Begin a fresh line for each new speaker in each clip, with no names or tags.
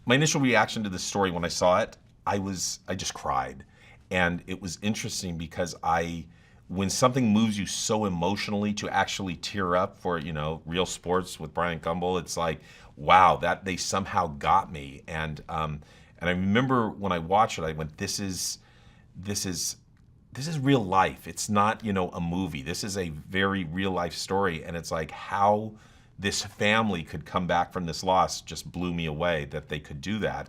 My initial reaction to this story when I saw it, I just cried. And it was interesting because when something moves you so emotionally to actually tear up for, real sports with Brian Gumbel, it's like, wow, that they somehow got me. And I remember when I watched it, I went, this is real life. It's not, a movie. This is a very real life story. And it's like how this family could come back from this loss just blew me away that they could do that.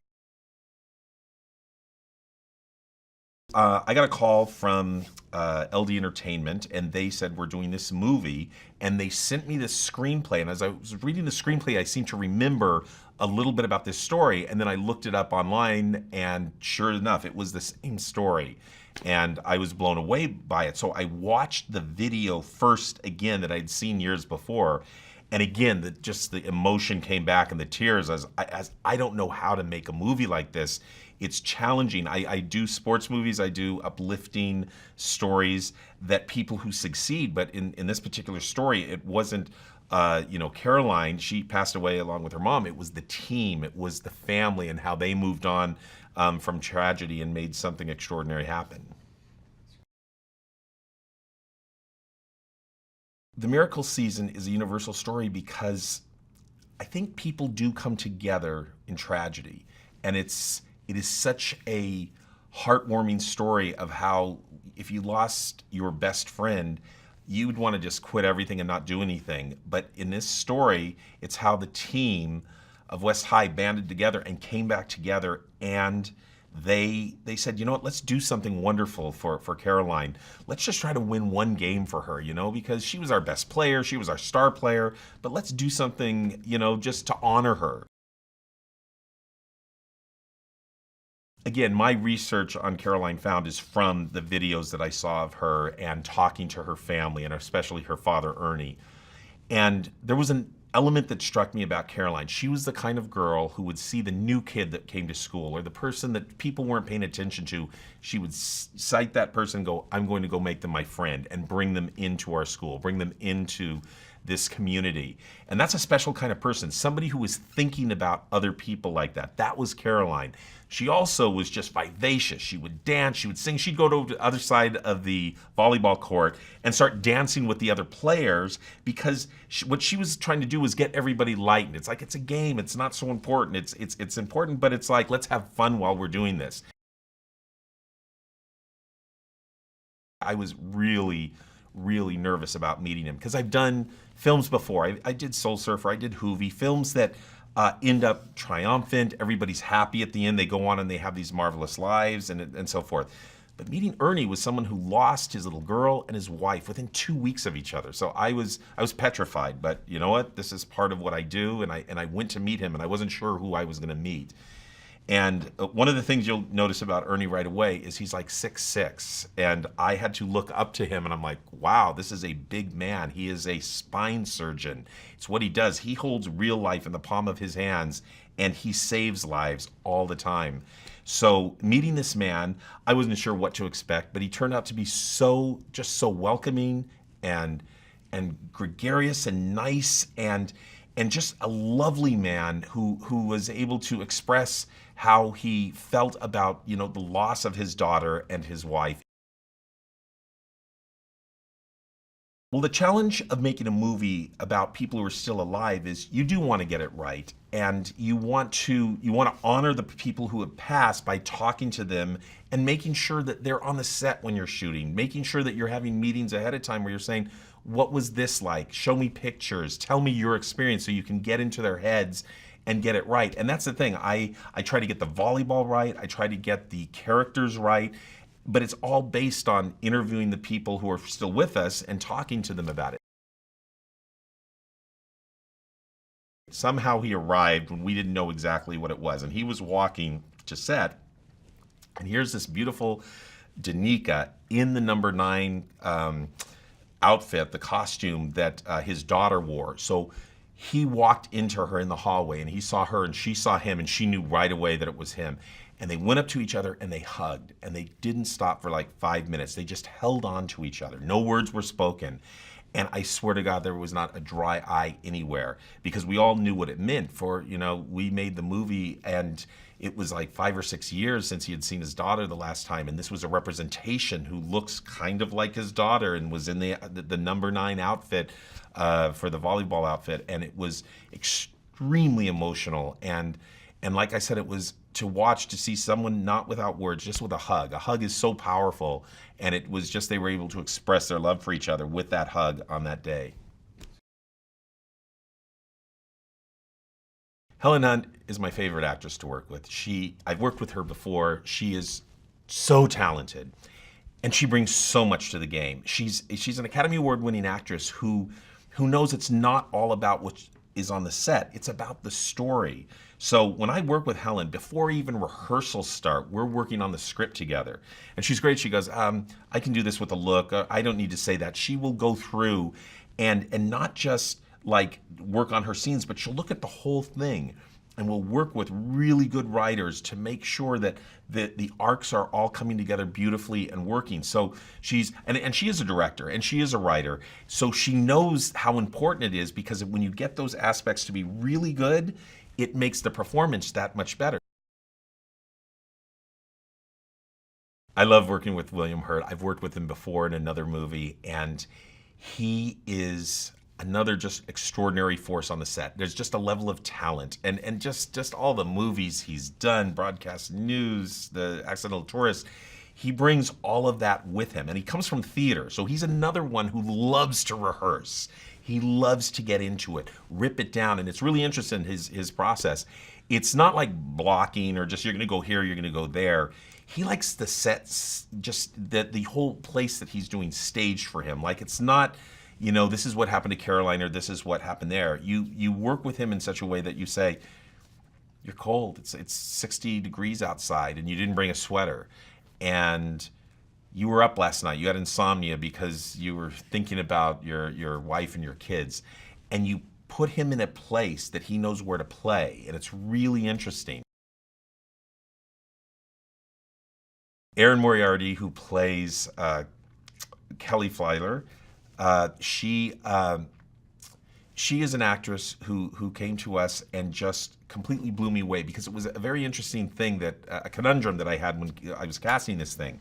I got a call from LD Entertainment, and they said, we're doing this movie, and they sent me this screenplay. And as I was reading the screenplay, I seemed to remember a little bit about this story, and then I looked it up online, and sure enough, it was the same story. And I was blown away by it. So I watched the video first again that I'd seen years before. And again, just the emotion came back and the tears as I don't know how to make a movie like this. It's challenging. I do sports movies, I do uplifting stories that people who succeed, but in this particular story, it wasn't, Caroline, she passed away along with her mom. It was the team, it was the family and how they moved on from tragedy and made something extraordinary happen. The miracle season is a universal story because I think people do come together in tragedy, and it is such a heartwarming story of how if you lost your best friend, you would want to just quit everything and not do anything. But in this story, it's how the team of West High banded together and came back together, and they said, you know what, let's do something wonderful for Caroline. Let's just try to win one game for her, because she was our best player, she was our star player, but let's do something, just to honor her. Again, my research on Caroline Found is from the videos that I saw of her and talking to her family, and especially her father, Ernie. And there was an element that struck me about Caroline. She was the kind of girl who would see the new kid that came to school or the person that people weren't paying attention to. She would cite that person and go, I'm going to go make them my friend and bring them into our school, bring them into this community. And that's a special kind of person, somebody who was thinking about other people like that. That was Caroline. She also was just vivacious. She would dance, she would sing. She'd go to the other side of the volleyball court and start dancing with the other players because what she was trying to do was get everybody lightened. It's like, it's a game, it's not so important. It's important, but it's like, let's have fun while we're doing this. I was really nervous about meeting him because I've done films before. I did Soul Surfer, I did Hoovie, films that end up triumphant. Everybody's happy at the end. They go on and they have these marvelous lives and so forth. But meeting Ernie was someone who lost his little girl and his wife within 2 weeks of each other. So I was petrified. But you know what? This is part of what I do. And I went to meet him, and I wasn't sure who I was going to meet. And one of the things you'll notice about Ernie right away is he's like 6'6", and I had to look up to him, and I'm like, wow, this is a big man. He is a spine surgeon. It's what he does. He holds real life in the palm of his hands, and he saves lives all the time. So meeting this man, I wasn't sure what to expect, but he turned out to be just so welcoming and gregarious and nice and just a lovely man who was able to express how he felt about, the loss of his daughter and his wife. Well, the challenge of making a movie about people who are still alive is you do want to get it right, and you want to honor the people who have passed by talking to them and making sure that they're on the set when you're shooting, making sure that you're having meetings ahead of time where you're saying, what was this like? Show me pictures, tell me your experience so you can get into their heads and get it right. And that's the thing, I try to get the volleyball right, I try to get the characters right, but it's all based on interviewing the people who are still with us and talking to them about it. Somehow he arrived when we didn't know exactly what it was, and he was walking to set, and here's this beautiful Danika in the number 9 outfit, the costume that his daughter wore. So he walked into her in the hallway, and he saw her and she saw him, and she knew right away that it was him. And they went up to each other and they hugged, and they didn't stop for like 5 minutes. They just held on to each other. No words were spoken. And I swear to God, there was not a dry eye anywhere, because we all knew what it meant. For, we made the movie, and it was like 5 or 6 years since he had seen his daughter the last time, and this was a representation who looks kind of like his daughter and was in the number 9 outfit for the volleyball outfit, and it was extremely emotional. And like I said, it was to watch, to see someone not without words, just with a hug. A hug is so powerful, and it was just, they were able to express their love for each other with that hug on that day. Helen Hunt is my favorite actress to work with. I've worked with her before. She is so talented, and she brings so much to the game. She's an Academy Award winning actress who knows it's not all about what is on the set. It's about the story. So when I work with Helen, before even rehearsals start, we're working on the script together. And she's great. She goes, I can do this with a look. I don't need to say that. She will go through and not just like work on her scenes, but she'll look at the whole thing, and we'll work with really good writers to make sure that the arcs are all coming together beautifully and working. So she is a director and she is a writer, so she knows how important it is, because when you get those aspects to be really good, it makes the performance that much better. I love working with William Hurt. I've worked with him before in another movie, and he is another just extraordinary force on the set. There's just a level of talent, and just all the movies he's done, Broadcast News, The Accidental Tourist, he brings all of that with him, and he comes from theater, so he's another one who loves to rehearse. He loves to get into it, rip it down, and it's really interesting, his process. It's not like blocking or just you're gonna go here, you're gonna go there. He likes the sets, just the whole place that he's doing staged for him. Like, it's not, this is what happened to Caroline, or this is what happened there. You work with him in such a way that you say, you're cold, it's 60 degrees outside, and you didn't bring a sweater. And you were up last night, you had insomnia because you were thinking about your wife and your kids. And you put him in a place that he knows where to play, and it's really interesting. Erin Moriarty, who plays Kelly Flyler, she is an actress who came to us and just completely blew me away, because it was a very interesting thing, a conundrum that I had when I was casting this thing.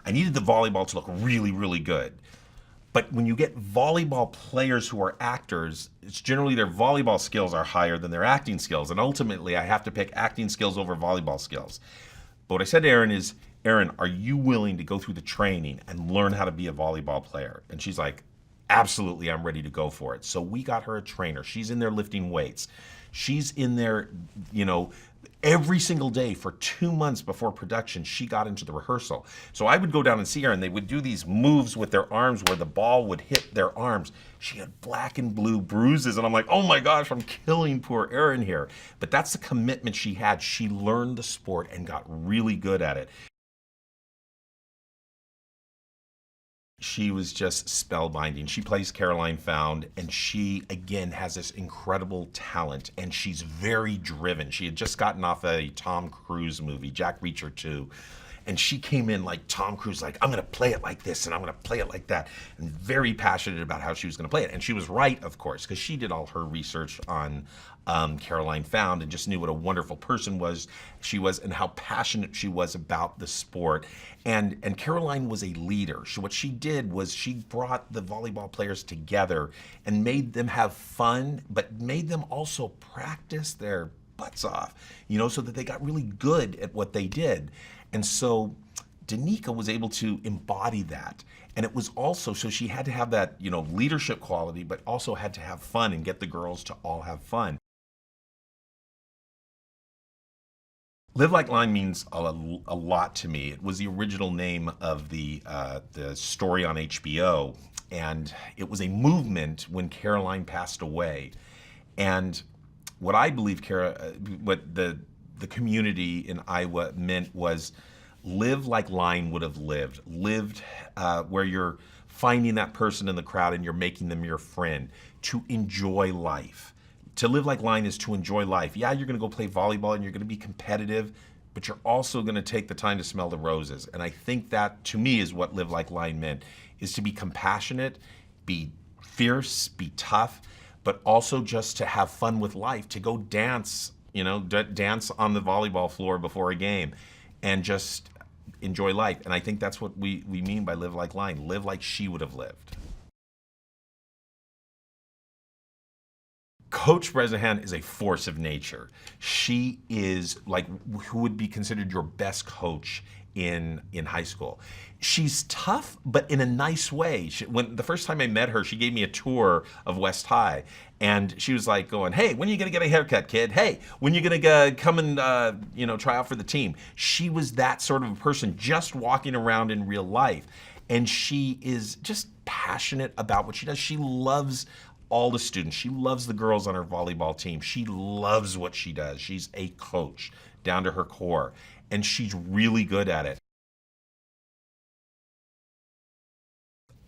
I needed the volleyball to look really, really good. But when you get volleyball players who are actors, it's generally their volleyball skills are higher than their acting skills. And ultimately, I have to pick acting skills over volleyball skills. But what I said to Erin is, Erin, are you willing to go through the training and learn how to be a volleyball player? And she's like, absolutely, I'm ready to go for it. So we got her a trainer. She's in there lifting weights. She's in there, every single day for 2 months before production. She got into the rehearsal. So I would go down and see her, and they would do these moves with their arms where the ball would hit their arms. She had black and blue bruises, and I'm like, oh my gosh, I'm killing poor Erin here. But that's the commitment she had. She learned the sport and got really good at it. She was just spellbinding. She plays Caroline Found, and she, again, has this incredible talent, and she's very driven. She had just gotten off a Tom Cruise movie, Jack Reacher 2, and she came in like Tom Cruise, like, I'm gonna play it like this, and I'm gonna play it like that, and very passionate about how she was gonna play it. And she was right, of course, because she did all her research on Caroline Found and just knew what a wonderful person she was and how passionate she was about the sport. And Caroline was a leader. What she did was she brought the volleyball players together and made them have fun, but made them also practice their butts off, so that they got really good at what they did. And so Danika was able to embody that. And it was also, so she had to have that, leadership quality, but also had to have fun and get the girls to all have fun. Live Like Line means a lot to me. It was the original name of the story on HBO, and it was a movement when Caroline passed away. And what I believe what the community in Iowa meant was live like Line would have lived where you're finding that person in the crowd and you're making them your friend, to enjoy life. To live like Line is to enjoy life. Yeah, you're gonna go play volleyball and you're gonna be competitive, but you're also gonna take the time to smell the roses. And I think that, to me, is what Live Like Line meant, is to be compassionate, be fierce, be tough, but also just to have fun with life, to go dance, dance on the volleyball floor before a game and just enjoy life. And I think that's what we mean by live like Lion, live like she would have lived. Coach Reza Han is a force of nature. She is like who would be considered your best coach in high school. She's tough, but in a nice way. When the first time I met her, she gave me a tour of West High, and she was like going, "Hey, when are you gonna get a haircut, kid? Hey, when are you gonna come and try out for the team?" She was that sort of a person, just walking around in real life, and she is just passionate about what she does. She loves all the students. She loves the girls on her volleyball team. She loves what she does. She's a coach down to her core, and she's really good at it.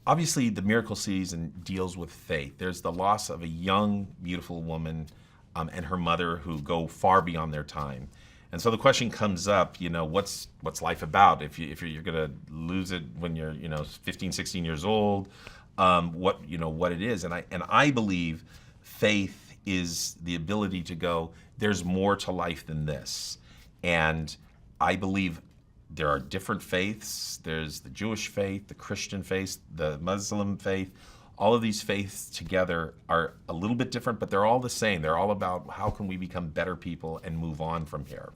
Obviously, the miracle season deals with faith. There's the loss of a young, beautiful woman and her mother who go far beyond their time. And so the question comes up, what's life about? If you're going to lose it when you're 15, 16 years old, what it is. And I believe faith is the ability to go, there's more to life than this. And I believe there are different faiths. There's the Jewish faith, the Christian faith, the Muslim faith. All of these faiths together are a little bit different, but they're all the same. They're all about how can we become better people and move on from here.